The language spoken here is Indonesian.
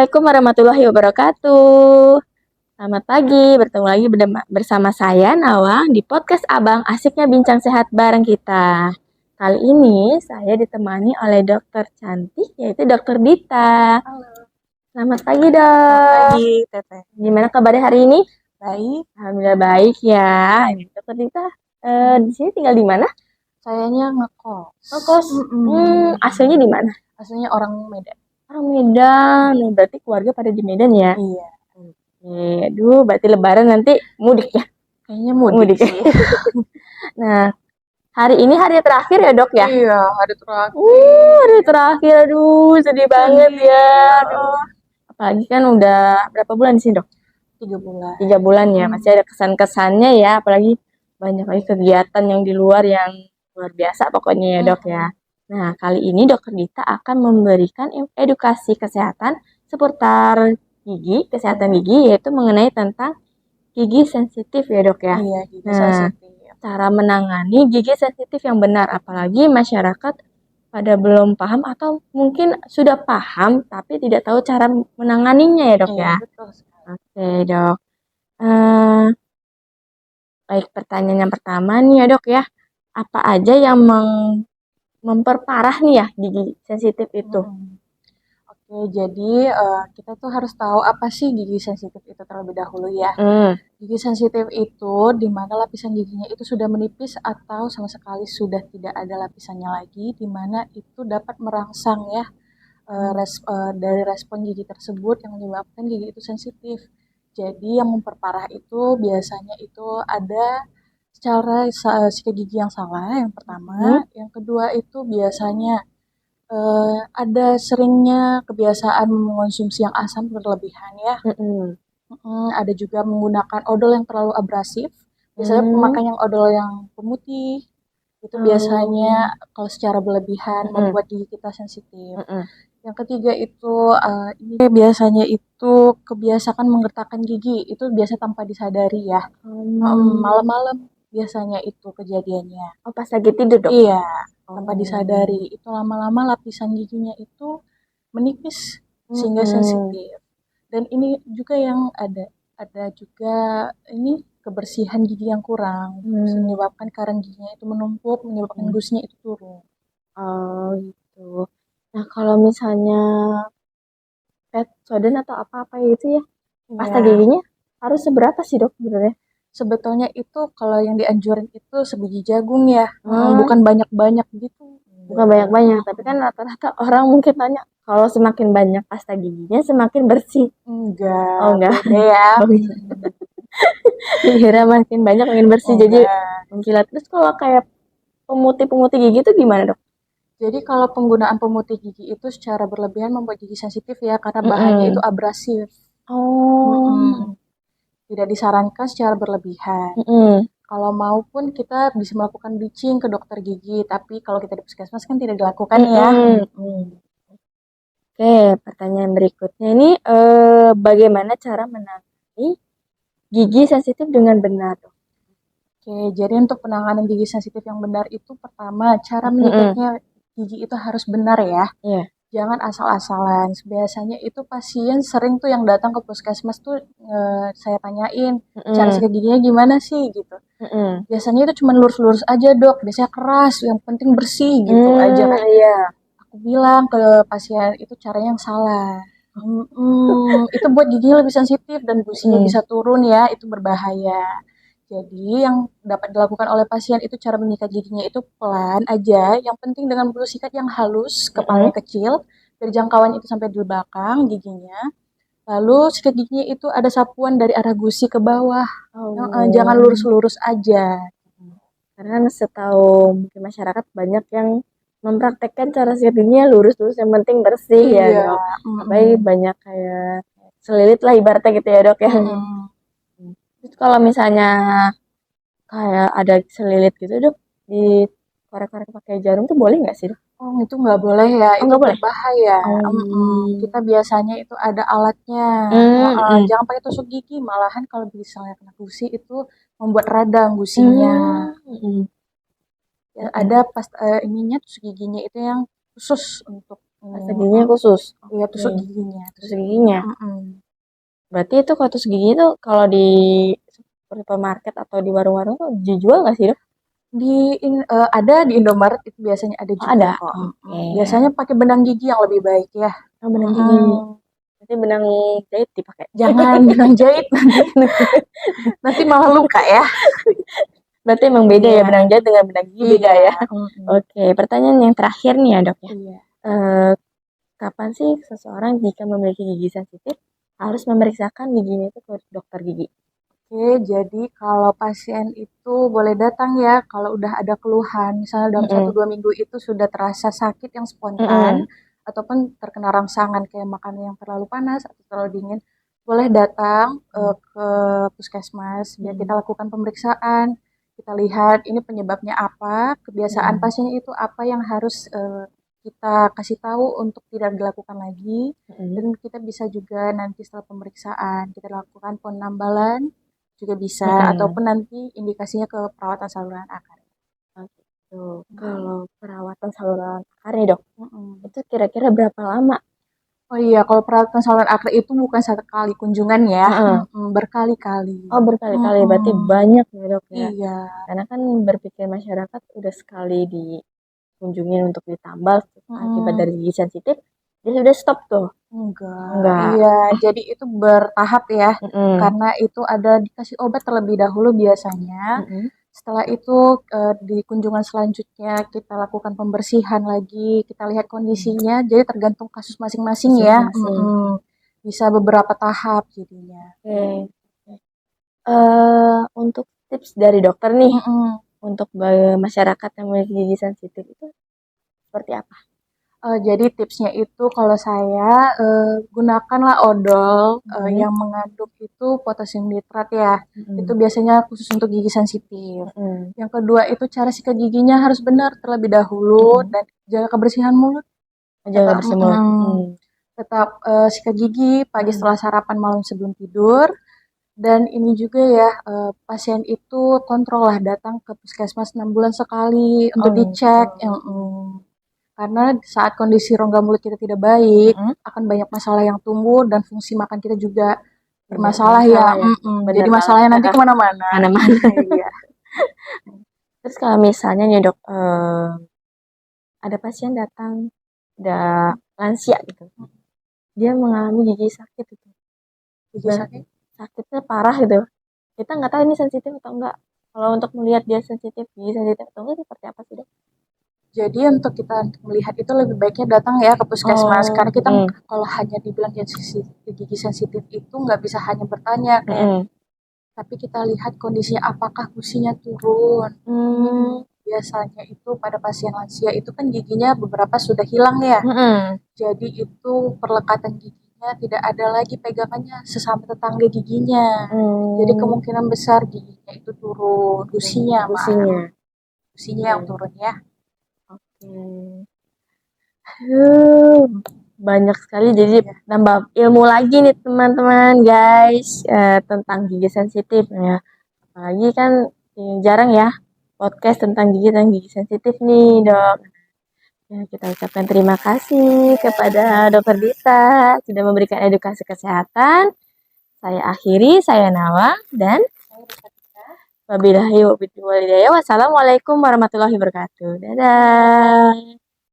Assalamualaikum warahmatullahi wabarakatuh. Selamat pagi, bertemu lagi bersama saya Nawang di podcast Abang Asiknya Bincang Sehat bareng kita. Kali ini saya ditemani oleh dokter cantik yaitu Dokter Dita. Halo. Selamat pagi, Dok. Selamat pagi, Teteh. Gimana kabarnya hari ini? Baik. Alhamdulillah baik ya. Dokter Dita, di sini tinggal di mana? Sayanya ngekos. Ngekos. Aslinya di mana? Aslinya orang Medan. Orang Medan. Berarti keluarga pada di Medan ya? Iya. Aduh, berarti Lebaran nanti mudik ya? Kayaknya mudik sih. Nah, hari ini hari terakhir ya, Dok ya? Iya, hari terakhir. Hari terakhir, aduh, sedih banget ya. Aduh. Apalagi kan udah berapa bulan sih, Dok? 3 bulan. 3 bulan ya, masih ada kesan-kesannya ya, apalagi banyak lagi kegiatan yang di luar yang luar biasa pokoknya ya, Dok ya. Nah, kali ini Dokter Dita akan memberikan edukasi kesehatan seputar gigi, kesehatan gigi, yaitu mengenai tentang gigi sensitif ya, Dok ya. Iya, gigi sensitif. Cara menangani gigi sensitif yang benar, apalagi masyarakat pada belum paham atau mungkin sudah paham tapi tidak tahu cara menanganinya ya, Dok ya. Betul. Oke, Dok. Baik, pertanyaan yang pertama nih ya, Dok ya. Apa aja yang memperparah nih ya gigi sensitif itu? Oke, jadi kita tuh harus tahu apa sih gigi sensitif itu terlebih dahulu ya. Gigi sensitif itu di mana lapisan giginya itu sudah menipis atau sama sekali sudah tidak ada lapisannya lagi, di mana itu dapat merangsang ya dari respon gigi tersebut yang menyebabkan gigi itu sensitif. Jadi yang memperparah itu biasanya itu ada cara sikat gigi yang salah yang pertama, yang kedua itu biasanya ada seringnya kebiasaan mengonsumsi yang asam berlebihan ya. Ada juga menggunakan odol yang terlalu abrasif. Biasanya pemakaian yang odol yang pemutih itu biasanya kalau secara berlebihan membuat gigi kita sensitif. Yang ketiga itu ini biasanya itu kebiasaan menggertakkan gigi itu biasa tanpa disadari ya. Malam-malam biasanya itu kejadiannya. Oh, pas lagi tidur, Dok? Iya, tanpa disadari. Itu lama-lama lapisan giginya itu menipis sehingga sensitif. Dan ini juga yang ada juga ini kebersihan gigi yang kurang, menyebabkan karang giginya itu menumpuk, menyebabkan gusnya itu turun. Oh, gitu. Nah, kalau misalnya Pepsodent atau apa-apa gitu ya, pasta giginya harus seberapa sih, Dok, sebenarnya? Sebetulnya itu kalau yang dianjurin itu sebiji jagung ya, bukan banyak-banyak gitu. Bukan banyak-banyak, tapi kan rata-rata orang mungkin tanya, kalau semakin banyak pasta giginya semakin bersih. Enggak. Oh, enggak. Beda ya. Dikira makin banyak makin bersih, jadi mengkilat. Terus kalau kayak pemutih-pemutih gigi itu gimana, Dok? Jadi kalau penggunaan pemutih gigi itu secara berlebihan membuat gigi sensitif ya, karena bahannya itu abrasif. Tidak disarankan secara berlebihan. Kalau maupun kita bisa melakukan bleaching ke dokter gigi, tapi kalau kita di puskesmas kan tidak dilakukan ya. Oke, pertanyaan berikutnya ini bagaimana cara menangani gigi sensitif dengan benar? Oke, jadi untuk penanganan gigi sensitif yang benar itu pertama cara menyikatnya gigi itu harus benar ya. Jangan asal-asalan. Biasanya itu pasien sering tuh yang datang ke puskesmas tuh saya tanyain cara sikat giginya gimana sih gitu. Biasanya itu cuma lurus-lurus aja, Dok. Biasanya keras, yang penting bersih gitu aja kan. Aku bilang ke pasien itu caranya yang salah. Itu buat giginya lebih sensitif dan gusinya bisa turun ya, itu berbahaya. Jadi yang dapat dilakukan oleh pasien itu cara menyikat giginya itu pelan aja. Yang penting dengan bulu sikat yang halus, kepalanya kecil, dari jangkauan itu sampai di belakang giginya. Lalu sikat giginya itu ada sapuan dari arah gusi ke bawah. Jangan lurus-lurus aja. Karena setahu mungkin masyarakat banyak yang mempraktekkan cara sikat giginya lurus-lurus, yang penting bersih ya, Dok. Tapi banyak kayak selilit lah ibaratnya gitu ya, Dok ya. Terus kalau misalnya kayak ada selilit gitu, Dok, di korek-korek pakai jarum tuh boleh nggak sih, Dok? Oh, itu nggak boleh ya, itu berbahaya. Kita biasanya itu ada alatnya. Jangan pakai tusuk gigi, malahan kalau misalnya kena gusi itu membuat radang gusinya. Ya, ada ininya tusuk giginya itu yang khusus untuk Pasta giginya khusus. Iya, tusuk Oke. giginya. Tusuk giginya. Mm-mm. Berarti itu kalau tusuk gigi itu kalau di supermarket atau di warung-warung tuh dijual nggak sih, Dok? Ada di Indomaret itu biasanya ada Oh, juga ada. kok. Oke. Biasanya pakai benang gigi yang lebih baik ya. Oh, benang gigi. Mm-mm. Berarti benang jahit dipakai. Jangan benang jahit nanti malah luka ya. Berarti emang beda ya Iya. benang jahit dengan benang gigi beda Iya. ya. Oke, pertanyaan yang terakhir nih ya, Dok ya. Iya. Eh, kapan sih seseorang jika memiliki gigi sensitif harus memeriksakan giginya itu ke dokter gigi? Oke, jadi kalau pasien itu boleh datang ya kalau udah ada keluhan, misalnya dalam satu Mm-mm. dua minggu itu sudah terasa sakit yang spontan, Mm-mm. ataupun terkena rangsangan kayak makanan yang terlalu panas atau terlalu dingin, boleh datang ke puskesmas biar kita Mm. lakukan pemeriksaan, kita lihat ini penyebabnya apa, kebiasaan Mm. pasien itu apa yang harus kita kasih tahu untuk tidak dilakukan lagi, Mm. dan kita bisa juga nanti setelah pemeriksaan kita lakukan penambalan juga bisa, Mm-mm. ataupun nanti indikasinya ke perawatan saluran akar. Oh, gitu. Kalau perawatan saluran akar nih, Dok, Mm-mm. itu kira-kira berapa lama? Oh iya, kalau perawatan saluran akar itu bukan satu kali kunjungan ya, Heeh. berkali-kali. Oh, berkali-kali. Berarti Mm-mm. banyak ya, Dok ya. Iya. Karena kan berpikir masyarakat udah sekali dikunjungin untuk ditambal akibat Mm-mm. dari gigi sensitif, dia sudah stop tuh. Enggak, Enggak. iya. Jadi itu bertahap ya, Mm-mm. karena itu ada dikasih obat terlebih dahulu biasanya. Mm-mm. Setelah itu di kunjungan selanjutnya kita lakukan pembersihan lagi, kita lihat kondisinya. Jadi tergantung kasus masing-masing ya. Masing-masing. Bisa beberapa tahap jadinya. Oke. Untuk tips dari dokter nih, Mm-mm. untuk masyarakat yang memiliki gigi sensitif itu seperti apa? Jadi tipsnya itu kalau saya gunakanlah odol Mm-mm. yang mengandung itu potasium nitrat ya. Itu Mm-mm. biasanya khusus untuk gigi sensitif. Mm-mm. Yang kedua itu cara sikat giginya harus benar terlebih dahulu, Mm-mm. dan jaga kebersihan mulut. Jaga Tetap, bersih mulut. tetap sikat gigi pagi Mm-mm. setelah sarapan, malam sebelum tidur. Dan ini juga ya, pasien itu kontrol lah datang ke puskesmas 6 bulan sekali untuk Oh, dicek. Karena saat kondisi rongga mulut kita tidak baik, mm-mm. akan banyak masalah yang tumbuh dan fungsi makan kita juga Juga bermasalah ya. bermasalah ya. Bener Jadi banget. masalahnya nanti kemana-mana. Mana-mana. Iya. Terus kalau misalnya nih, Dok, ada pasien datang udah lansia gitu, dia mengalami gigi sakit gitu, Gigi sakit. sakitnya parah gitu. Kita nggak tahu ini sensitif atau enggak. Kalau untuk melihat dia sensitif, gigi sensitif atau enggak seperti apa sih, Dok? Jadi untuk kita melihat itu lebih baiknya datang ya ke puskesmas, Oh, karena kita kalau hanya dibilang gigi sensitif itu nggak bisa hanya bertanya kayak, tapi kita lihat kondisinya apakah gusinya turun. Biasanya itu pada pasien lansia itu kan giginya beberapa sudah hilang ya. Jadi itu perlekatan giginya tidak ada lagi pegangannya sesama tetangga giginya. Jadi kemungkinan besar giginya itu turun, gusinya yang turun ya. Oke. Banyak sekali jadi nambah ilmu lagi nih teman-teman guys, tentang gigi sensitif ya. Apalagi kan jarang ya podcast tentang gigi dan gigi sensitif nih, Dok. Ya, kita ucapkan terima kasih kepada Dokter Dita sudah memberikan edukasi kesehatan. Saya akhiri, saya Nawa, dan wabillahi wabidin walhidayah. Wassalamualaikum warahmatullahi wabarakatuh. Dadah.